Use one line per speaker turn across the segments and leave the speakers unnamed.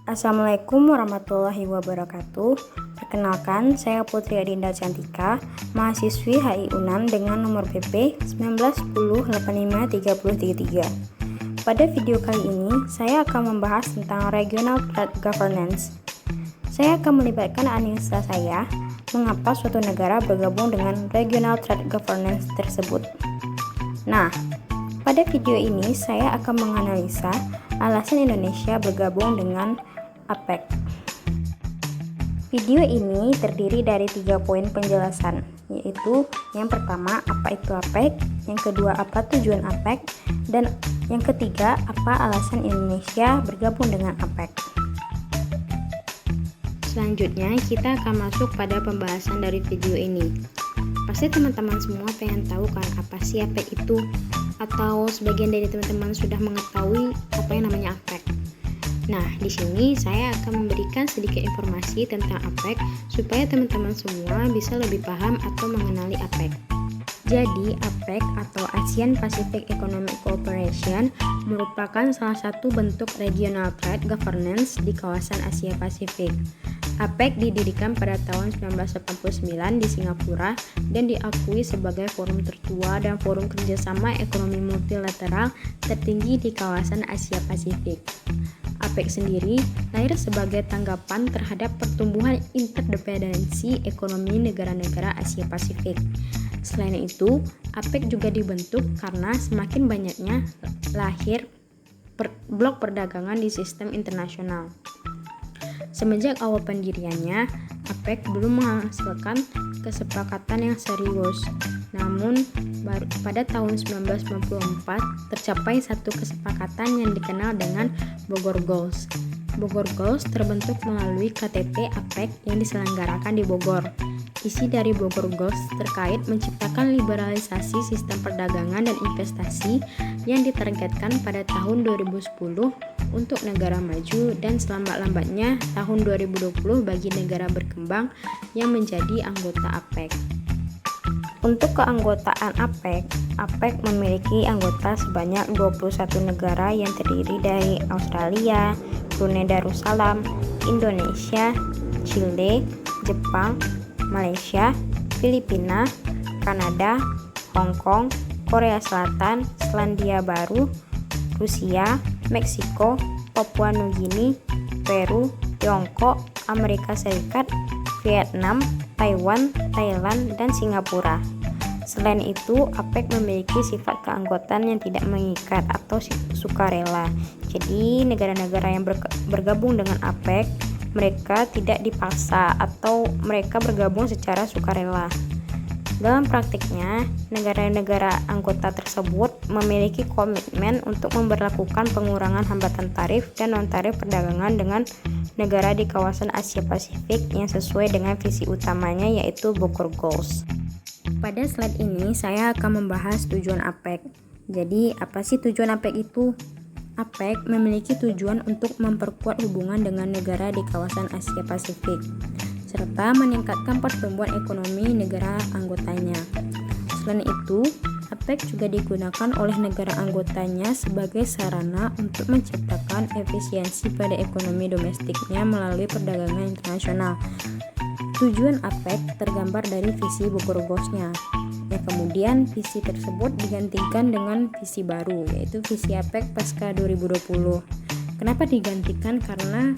Assalamualaikum warahmatullahi wabarakatuh. Perkenalkan, saya Putri Adinda Cantika, mahasiswi HI UNAM dengan nomor PP 1910853033. Pada video kali ini, saya akan membahas tentang Regional Trade Governance. Saya akan melibatkan analisa saya, mengapa suatu negara bergabung dengan Regional Trade Governance tersebut. Nah, pada video ini saya akan menganalisa alasan Indonesia bergabung dengan APEC. Video ini terdiri dari 3 poin penjelasan, yaitu yang pertama, apa itu APEC, yang kedua, apa tujuan APEC, dan yang ketiga, apa alasan Indonesia bergabung dengan APEC. Selanjutnya, kita akan masuk pada pembahasan dari video ini. Pasti teman-teman semua pengen tahu kan apa sih APEC itu? Atau sebagian dari teman-teman sudah mengetahui apa yang namanya APEC. Nah, di sini saya akan memberikan sedikit informasi tentang APEC supaya teman-teman semua bisa lebih paham atau mengenali APEC. Jadi, APEC atau ASEAN Pacific Economic Cooperation merupakan salah satu bentuk regional trade governance di kawasan Asia Pasifik. APEC didirikan pada tahun 1989 di Singapura dan diakui sebagai forum tertua dan forum kerjasama ekonomi multilateral tertinggi di kawasan Asia Pasifik. APEC sendiri lahir sebagai tanggapan terhadap pertumbuhan interdependensi ekonomi negara-negara Asia Pasifik. Selain itu, APEC juga dibentuk karena semakin banyaknya lahir blok perdagangan di sistem internasional. Semenjak awal pendiriannya, APEC belum menghasilkan kesepakatan yang serius. Namun, baru pada tahun 1994 tercapai satu kesepakatan yang dikenal dengan Bogor Goals. Bogor Goals terbentuk melalui KTT APEC yang diselenggarakan di Bogor. Isi dari Bogor Goals terkait menciptakan liberalisasi sistem perdagangan dan investasi yang ditargetkan pada tahun 2010 untuk negara maju dan selambat-lambatnya tahun 2020 bagi negara berkembang yang menjadi anggota APEC. Untuk keanggotaan APEC, APEC memiliki anggota sebanyak 21 negara yang terdiri dari Australia, Brunei Darussalam, Indonesia, Chile, Jepang, Malaysia, Filipina, Kanada, Hong Kong, Korea Selatan, Selandia Baru, Rusia, Meksiko, Papua Nugini, Peru, Tiongkok, Amerika Serikat, Vietnam, Taiwan, Thailand, dan Singapura. Selain itu, APEC memiliki sifat keanggotaan yang tidak mengikat atau sukarela. Jadi, negara-negara yang bergabung dengan APEC, mereka tidak dipaksa atau mereka bergabung secara sukarela. Dalam praktiknya, negara-negara anggota tersebut memiliki komitmen untuk memberlakukan pengurangan hambatan tarif dan non-tarif perdagangan dengan negara di kawasan Asia Pasifik yang sesuai dengan visi utamanya, yaitu Bogor Goals. Pada slide ini, saya akan membahas tujuan APEC. Jadi, apa sih tujuan APEC itu? APEC memiliki tujuan untuk memperkuat hubungan dengan negara di kawasan Asia Pasifik, serta meningkatkan pertumbuhan ekonomi negara anggotanya. Selain itu, APEC juga digunakan oleh negara anggotanya sebagai sarana untuk menciptakan efisiensi pada ekonomi domestiknya melalui perdagangan internasional. Tujuan APEC tergambar dari visi Bogor Goals-nya. Kemudian visi tersebut digantikan dengan visi baru, yaitu visi APEC pasca 2020. Kenapa digantikan? Karena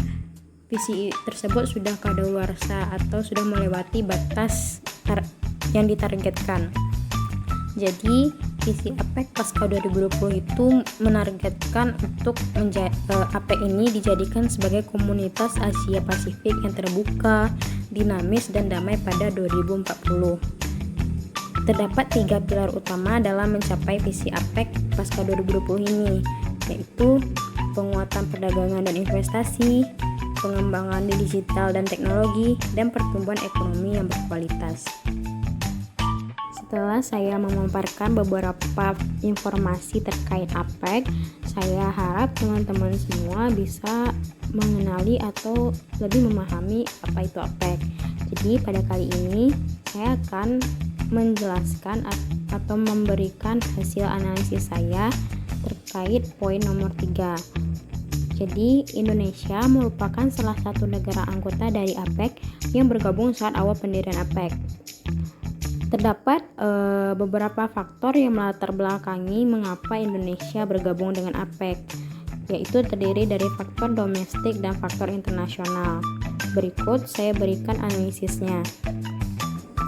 visi tersebut sudah kadaluarsa atau sudah melewati batas yang ditargetkan. Jadi, visi APEC pasca 2020 itu menargetkan untuk APEC ini dijadikan sebagai komunitas Asia Pasifik yang terbuka, dinamis, dan damai pada 2040. Terdapat 3 pilar utama dalam mencapai visi APEC pasca 2020 ini, yaitu penguatan perdagangan dan investasi, pengembangan digital dan teknologi, dan pertumbuhan ekonomi yang berkualitas. Setelah saya memaparkan beberapa informasi terkait APEC, saya harap teman-teman semua bisa mengenali atau lebih memahami apa itu APEC. Jadi pada kali ini saya akan menjelaskan atau memberikan hasil analisis saya terkait poin nomor 3. Jadi, Indonesia merupakan salah satu negara anggota dari APEC yang bergabung saat awal pendirian APEC. Terdapat beberapa faktor yang melatar belakangi mengapa Indonesia bergabung dengan APEC, yaitu terdiri dari faktor domestik dan faktor internasional. Berikut saya berikan analisisnya.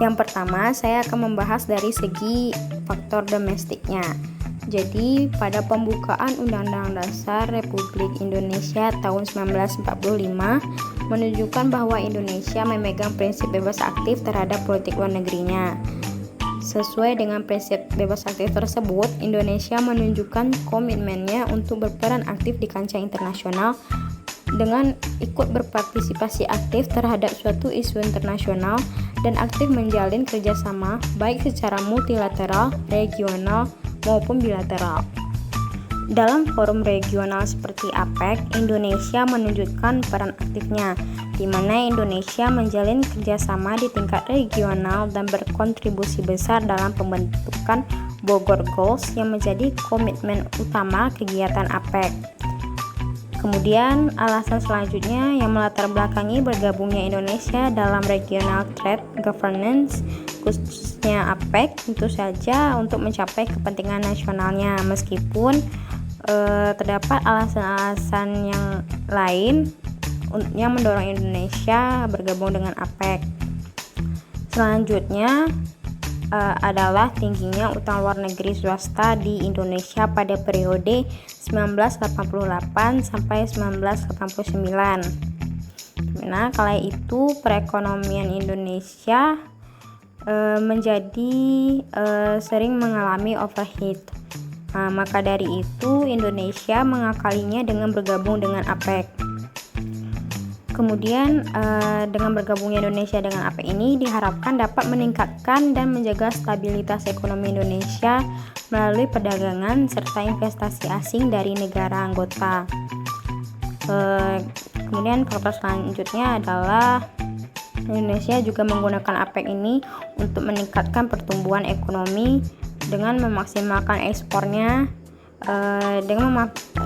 Yang pertama, saya akan membahas dari segi faktor domestiknya. Jadi, pada pembukaan Undang-Undang Dasar Republik Indonesia tahun 1945 menunjukkan bahwa Indonesia memegang prinsip bebas aktif terhadap politik luar negerinya. Sesuai dengan prinsip bebas aktif tersebut, Indonesia menunjukkan komitmennya untuk berperan aktif di kancah internasional dengan ikut berpartisipasi aktif terhadap suatu isu internasional dan aktif menjalin kerjasama baik secara multilateral, regional, maupun bilateral. Dalam forum regional seperti APEC, Indonesia menunjukkan peran aktifnya, di mana Indonesia menjalin kerjasama di tingkat regional dan berkontribusi besar dalam pembentukan Bogor Goals yang menjadi komitmen utama kegiatan APEC. Kemudian, alasan selanjutnya yang melatar belakangi bergabungnya Indonesia dalam Regional Trade Governance, khususnya APEC, tentu saja untuk mencapai kepentingan nasionalnya, meskipun terdapat alasan-alasan yang lain yang mendorong Indonesia bergabung dengan APEC. Selanjutnya adalah tingginya utang luar negeri swasta di Indonesia pada periode 1988 sampai 1989. Nah, kala itu perekonomian Indonesia menjadi sering mengalami overheat. Maka dari itu Indonesia mengakalinya dengan bergabung dengan APEC. Kemudian dengan bergabungnya Indonesia dengan APEC ini diharapkan dapat meningkatkan dan menjaga stabilitas ekonomi Indonesia melalui perdagangan serta investasi asing dari negara anggota. Kemudian faktor selanjutnya adalah Indonesia juga menggunakan APEC ini untuk meningkatkan pertumbuhan ekonomi dengan memaksimalkan ekspornya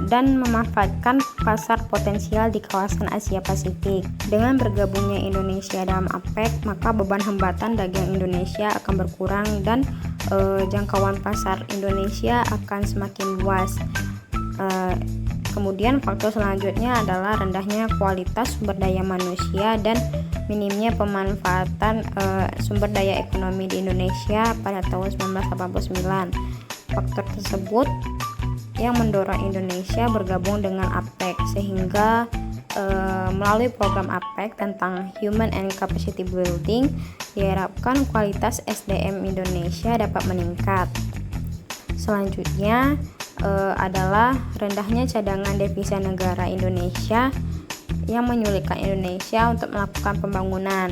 dan memanfaatkan pasar potensial di kawasan Asia Pasifik. Dengan bergabungnya Indonesia dalam APEC, maka beban hambatan dagang Indonesia akan berkurang dan jangkauan pasar Indonesia akan semakin luas. Kemudian faktor selanjutnya adalah rendahnya kualitas sumber daya manusia dan minimnya pemanfaatan sumber daya ekonomi di Indonesia pada tahun 1989. Faktor tersebut yang mendorong Indonesia bergabung dengan APEC, sehingga melalui program APEC tentang Human and Capacity Building diharapkan kualitas SDM Indonesia dapat meningkat. Selanjutnya adalah rendahnya cadangan devisa negara Indonesia yang menyulitkan Indonesia untuk melakukan pembangunan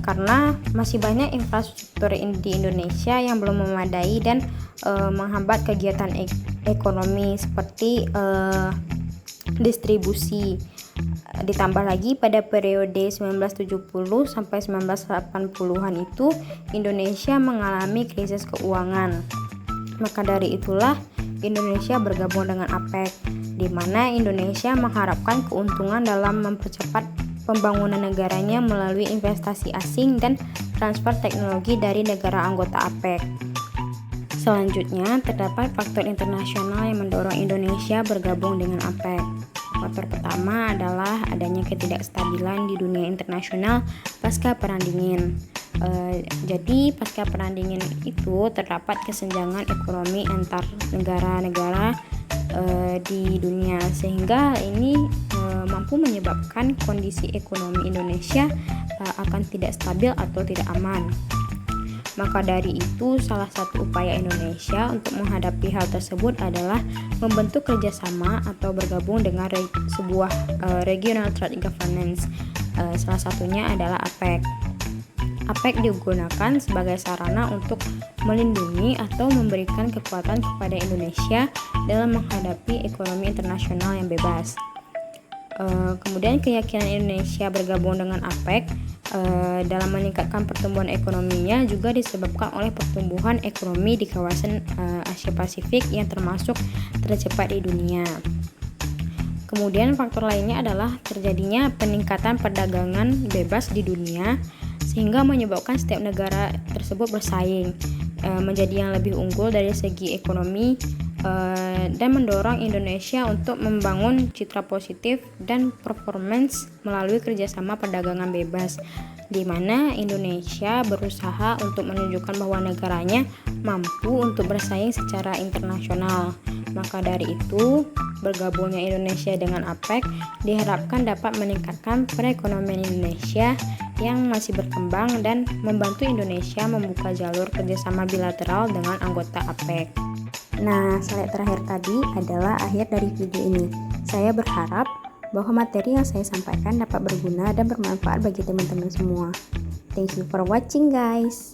karena masih banyak infrastruktur di Indonesia yang belum memadai dan menghambat kegiatan ekonomi seperti distribusi. Ditambah lagi pada periode 1970 sampai 1980-an itu Indonesia mengalami krisis keuangan. Maka dari itulah Indonesia bergabung dengan APEC, di mana Indonesia mengharapkan keuntungan dalam mempercepat pembangunan negaranya melalui investasi asing dan transfer teknologi dari negara anggota APEC. Selanjutnya, terdapat faktor internasional yang mendorong Indonesia bergabung dengan APEC. Faktor pertama adalah adanya ketidakstabilan di dunia internasional pasca Perang Dingin. Jadi pasca Perang Dingin itu terdapat kesenjangan ekonomi antar negara-negara di dunia, sehingga ini mampu menyebabkan kondisi ekonomi Indonesia akan tidak stabil atau tidak aman. Maka dari itu, salah satu upaya Indonesia untuk menghadapi hal tersebut adalah membentuk kerjasama atau bergabung dengan sebuah Regional Trade Governance. Salah satunya adalah APEC. APEC digunakan sebagai sarana untuk melindungi atau memberikan kekuatan kepada Indonesia dalam menghadapi ekonomi internasional yang bebas. Kemudian keyakinan Indonesia bergabung dengan APEC dalam meningkatkan pertumbuhan ekonominya juga disebabkan oleh pertumbuhan ekonomi di kawasan Asia Pasifik yang termasuk tercepat di dunia. Kemudian faktor lainnya adalah terjadinya peningkatan perdagangan bebas di dunia sehingga menyebabkan setiap negara tersebut bersaing menjadi yang lebih unggul dari segi ekonomi dan mendorong Indonesia untuk membangun citra positif dan performance melalui kerjasama perdagangan bebas, di mana Indonesia berusaha untuk menunjukkan bahwa negaranya mampu untuk bersaing secara internasional. Maka dari itu, bergabungnya Indonesia dengan APEC diharapkan dapat meningkatkan perekonomian Indonesia yang masih berkembang dan membantu Indonesia membuka jalur kerjasama bilateral dengan anggota APEC. Nah, slide terakhir tadi adalah akhir dari video ini. Saya berharap bahwa materi yang saya sampaikan dapat berguna dan bermanfaat bagi teman-teman semua. Thank you for watching, guys.